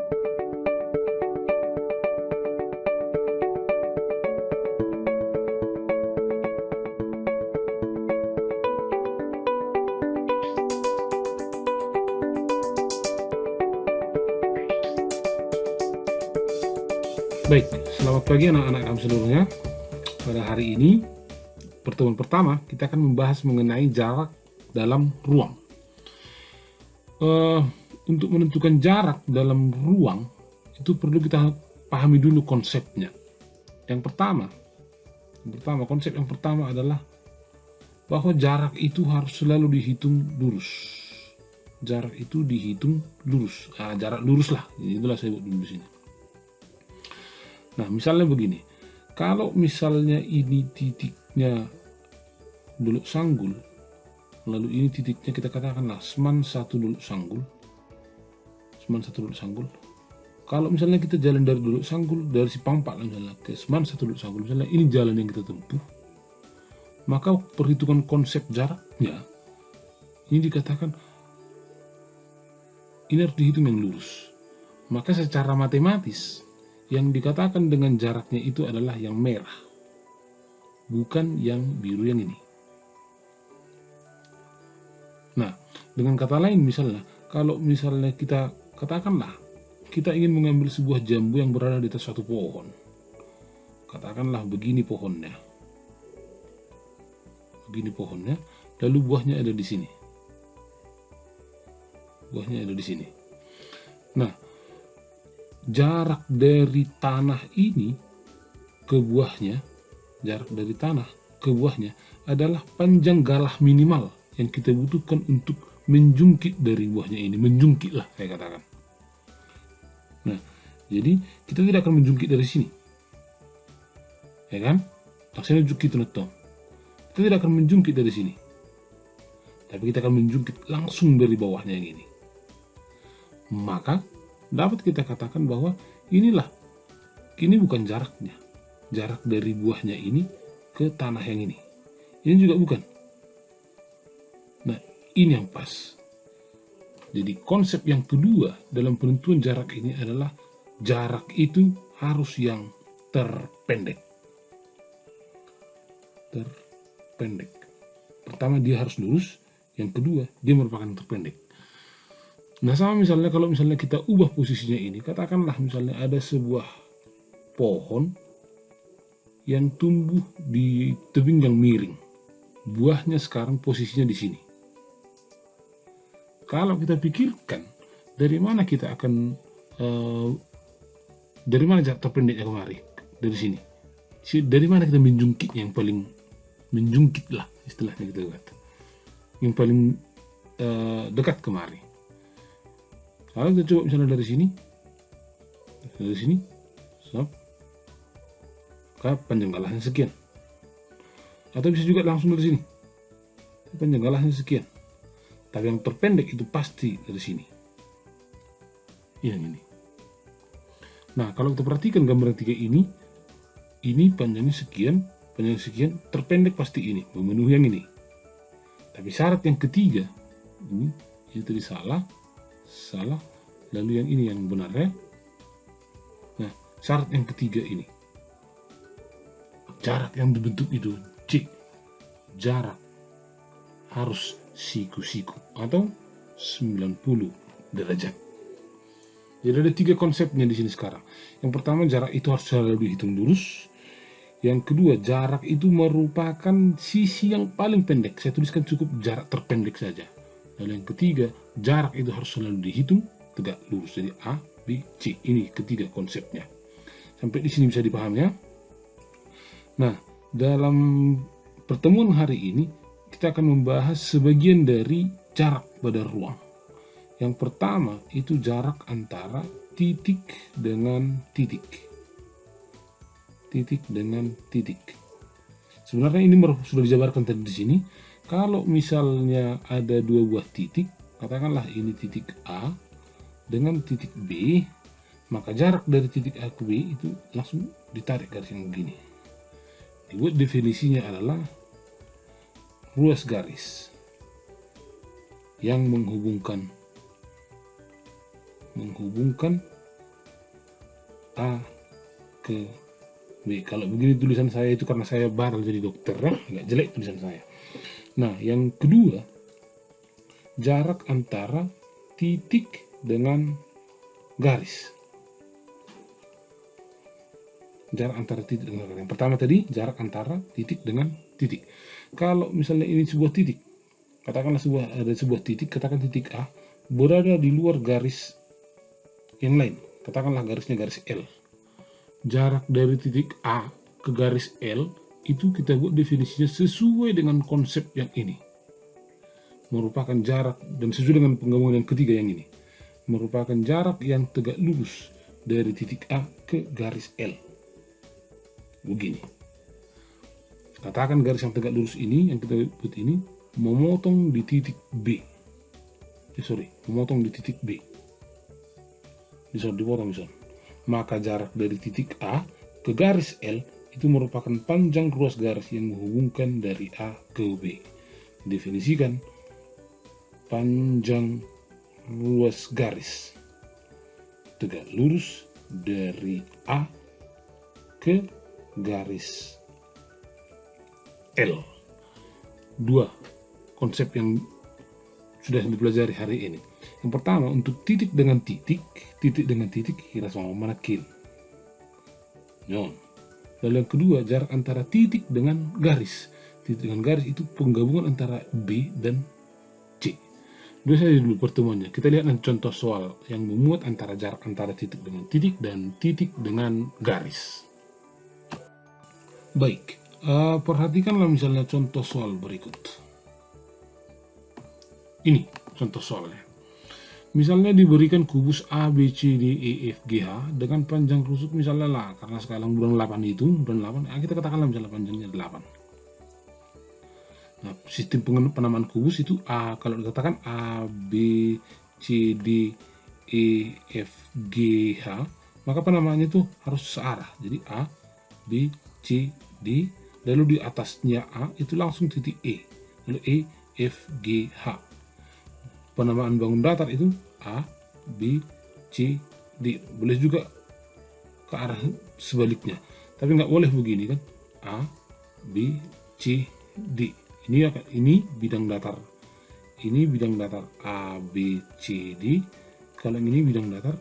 Baik, selamat pagi anak-anak kami seluruhnya. Pada hari ini, pertemuan pertama, kita akan membahas mengenai jarak dalam ruang. Untuk menentukan jarak dalam ruang, itu perlu kita pahami dulu konsepnya. Konsep yang pertama adalah bahwa jarak itu harus selalu dihitung lurus. Jarak itu dihitung lurus. Jarak lurus lah, itulah saya buat dulu di sini. Nah, misalnya begini, kalau misalnya ini titiknya dolok sanggul, lalu ini titiknya kita katakanlah seman satu dolok sanggul. Kalau misalnya kita jalan dari dolok sanggul, dari si Pampak misalnya ke seman satu dolok sanggul, misalnya ini jalan yang kita tempuh, maka perhitungan konsep jaraknya, ini dikatakan ini harus dihitung yang lurus. Maka secara matematis, yang dikatakan dengan jaraknya itu adalah yang merah, bukan yang biru yang ini. Nah, dengan kata lain misalnya, kalau misalnya kita katakanlah kita ingin mengambil sebuah jambu yang berada di atas suatu pohon. Katakanlah begini pohonnya. Lalu buahnya ada di sini. Nah, jarak dari tanah ini ke buahnya, adalah panjang galah minimal yang kita butuhkan untuk menjungkit dari buahnya ini. Menjungkit lah saya katakan. Nah, jadi kita tidak akan menjungkit dari sini, ya kan? Taksana jungkit nonton. Kita tidak akan menjungkit dari sini, tapi kita akan menjungkit langsung dari bawahnya yang ini. Maka dapat kita katakan bahwa ini bukan jaraknya, jarak dari buahnya ini ke tanah yang ini juga bukan. Nah, ini yang pas. Jadi konsep yang kedua dalam penentuan jarak ini adalah jarak itu harus yang terpendek. Pertama dia harus lurus, yang kedua dia merupakan yang terpendek. Nah, sama misalnya kalau misalnya kita ubah posisinya ini, katakanlah misalnya ada sebuah pohon yang tumbuh di tebing yang miring. Buahnya sekarang posisinya di sini. Kalau kita pikirkan dari mana kita akan dari mana jarak terpendeknya kemari? Dari sini. Dari mana kita menjungkit yang paling menjungkit lah istilahnya kita kata. Yang paling dekat kemari. Kalau kita coba misalnya dari sini, panjang galahnya sekian. Atau bisa juga langsung dari sini, panjang galahnya sekian. Tapi yang terpendek itu pasti dari sini. Yang ini. Nah, kalau kita perhatikan gambar tiga ini panjangnya sekian, terpendek pasti ini, memenuhi yang ini. Tapi syarat yang ketiga, ini tadi salah, lalu yang ini yang benar ya. Nah, syarat yang ketiga ini, jarak yang dibentuk itu C, jarak harus siku-siku atau 90 derajat. Jadi ada tiga konsepnya di sini sekarang. Yang pertama, jarak itu harus selalu dihitung lurus. Yang kedua, jarak itu merupakan sisi yang paling pendek. Saya tuliskan cukup jarak terpendek saja. Lalu yang ketiga, jarak itu harus selalu dihitung tegak lurus. Jadi A, B, C. Ini ketiga konsepnya. Sampai di sini bisa dipahami ya. Nah, dalam pertemuan hari ini kita akan membahas sebagian dari jarak pada ruang. Yang pertama itu jarak antara titik dengan titik. Titik dengan titik. Sebenarnya ini sudah dijabarkan tadi di sini. Kalau misalnya ada dua buah titik, katakanlah ini titik A dengan titik B, maka jarak dari titik A ke B itu langsung ditarik garis yang begini. Dibuat definisinya adalah ruas garis yang menghubungkan A ke B. Kalau begini tulisan saya itu karena saya baru jadi dokter ya, agak jelek tulisan saya. Nah, yang kedua, jarak antara titik dengan garis. Jarak antara titik dengan garis. Yang pertama tadi, jarak antara titik dengan titik. Kalau misalnya ini sebuah titik, katakanlah ada sebuah titik, katakan titik A, berada di luar garis yang lain. Katakanlah garisnya garis L. Jarak dari titik A ke garis L itu kita buat definisinya sesuai dengan konsep yang ini. Merupakan jarak, dan sesuai dengan penggabungan yang ketiga yang ini, merupakan jarak yang tegak lurus dari titik A ke garis L. Begini. Katakan garis yang tegak lurus ini, yang kita buat ini, memotong di titik B. Memotong di titik B. Bisa dipotong, bisa. Maka jarak dari titik A ke garis L itu merupakan panjang ruas garis yang menghubungkan dari A ke B. Definisikan panjang ruas garis tegak lurus dari A ke garis L. Dua konsep yang sudah dipelajari hari ini. Yang pertama, untuk titik dengan titik kira sama mana kin. Lalu yang kedua, jarak antara titik dengan garis. Titik dengan garis itu penggabungan antara B dan C. Dua saja dulu pertemuannya. Kita lihat nanti contoh soal yang memuat antara jarak antara titik dengan titik dan titik dengan garis. Baik, perhatikanlah misalnya contoh soal berikut. Ini contoh soalnya. Misalnya diberikan kubus A, B, C, D, E, F, G, H dengan panjang rusuk misalnya lah, karena sekarang bulan 8 itu, kita katakanlah misalnya panjangnya 8. Nah, sistem penamaan kubus itu A, kalau dikatakan A, B, C, D, E, F, G, H, maka penamaannya itu harus searah. Jadi A, B, C, D, lalu di atasnya A itu langsung titik E, lalu E, F, G, H. Penamaan bangun datar itu A, B, C, D. Boleh juga ke arah sebaliknya, tapi nggak boleh begini kan, A, B, C, D. Ini bidang datar, ini bidang datar A, B, C, D. Kalau ini bidang datar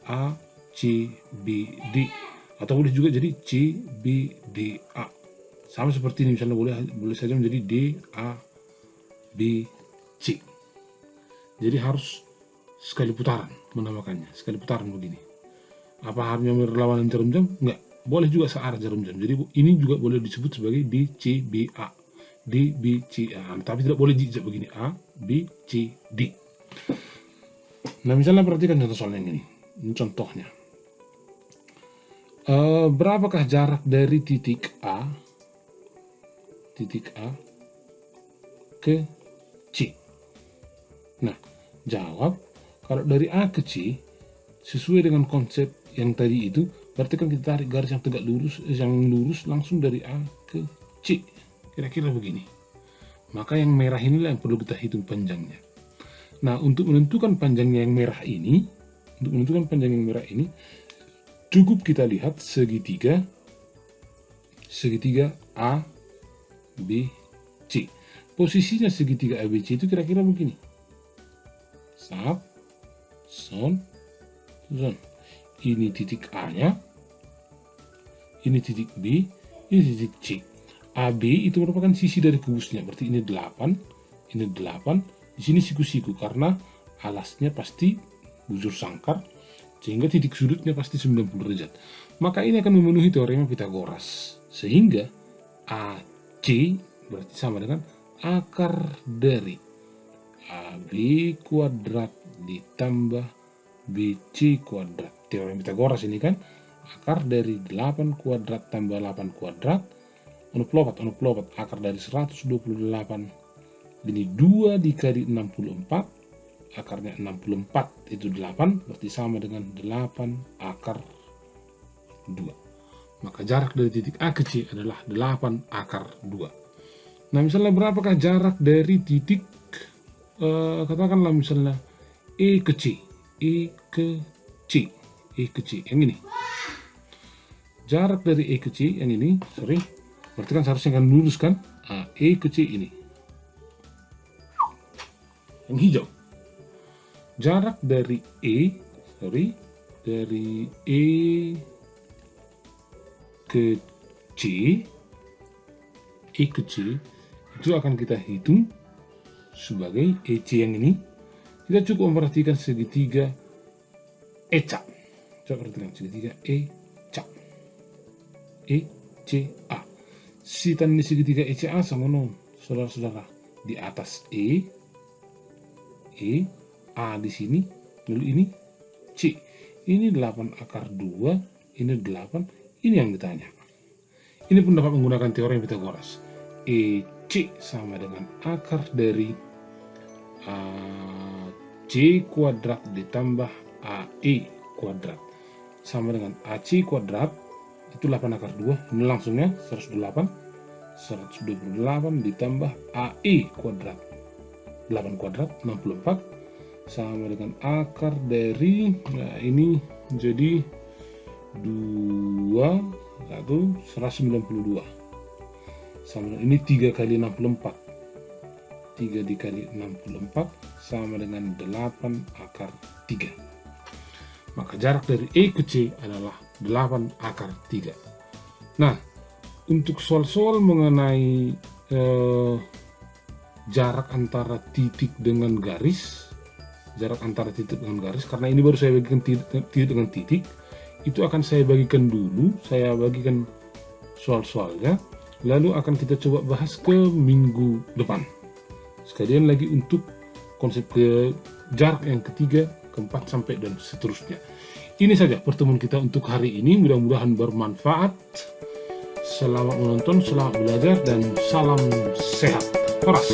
A, C, B, D. Atau boleh juga jadi C, B, D, A. Sama seperti ini, misalnya boleh saja menjadi D, A, B, C. Jadi harus sekali putaran menamakannya, sekali putaran begini. Apa hanya berlawanan jarum jam? Enggak, boleh juga searah jarum jam. Jadi ini juga boleh disebut sebagai D, C, B, A. D, B, C, A. Tapi tidak boleh jejak begini, A, B, C, D. Nah, misalnya perhatikan contoh soal yang ini. Ini contohnya. Berapakah jarak dari titik A ke C? Nah, jawab, kalau dari A ke C sesuai dengan konsep yang tadi itu, berarti kan kita tarik garis yang tegak lurus, yang lurus langsung dari A ke C. Kira-kira begini. Maka yang merah inilah yang perlu kita hitung panjangnya. Nah, untuk menentukan panjangnya yang merah ini, cukup kita lihat segitiga A, B, C. Posisinya segitiga ABC itu kira-kira begini. Sat, son, zon. Ini titik A-nya, ini titik B, ini titik C. AB itu merupakan sisi dari kubusnya, berarti ini 8, ini 8. Di sini siku-siku karena alasnya pasti bujur sangkar, sehingga titik sudutnya pasti 90 derajat. Maka ini akan memenuhi teorema Pythagoras, sehingga AC berarti sama dengan akar dari AB kuadrat ditambah BC kuadrat. Teorema Pythagoras ini kan, akar dari 8 kuadrat tambah 8 kuadrat, lopat, akar dari 128, ini 2 dikali 64, akarnya 64 itu 8, berarti sama dengan 8 akar 2. Maka jarak dari titik A ke C adalah 8 akar 2. Nah, misalnya berapakah jarak dari titik, katakanlah misalnya E ke C, yang ini. jarak dari E ke C yang ini, berarti kan seharusnya kan lurus kan? E ke C ini. Yang hijau. Jarak dari dari E ke C, itu akan kita hitung sebagai EC yang ini. Kita cukup memperhatikan segitiga ECA. Coba perhatikan segitiga ECA. ECA. Sitan di segitiga ECA sama non, saudara-saudara. Di atas E, A di sini, lalu ini C. Ini 8 akar 2, ini 8, ini yang ditanya. Ini pun dapat menggunakan teorem Pythagoras. EC sama dengan akar dari C kuadrat ditambah AE kuadrat sama dengan AC kuadrat, itu 8 akar 2, ini langsungnya 128 ditambah AE kuadrat 8 kuadrat 64 sama dengan akar dari, nah ini jadi 192 sama dengan ini 3 kali 64, 3 dikali 64 sama dengan 8 akar 3. Maka jarak dari E ke C adalah 8 akar 3. Nah, untuk soal-soal mengenai jarak antara titik dengan garis, karena ini baru saya bagikan titik dengan titik, itu akan saya bagikan dulu, saya bagikan soal-soalnya, lalu akan kita coba bahas ke minggu depan. Sekalian lagi untuk konsep ke jarak yang ketiga, keempat, sampai dan seterusnya. Ini saja pertemuan kita untuk hari ini, mudah-mudahan bermanfaat. Selamat menonton, selamat belajar, dan salam sehat. Horas.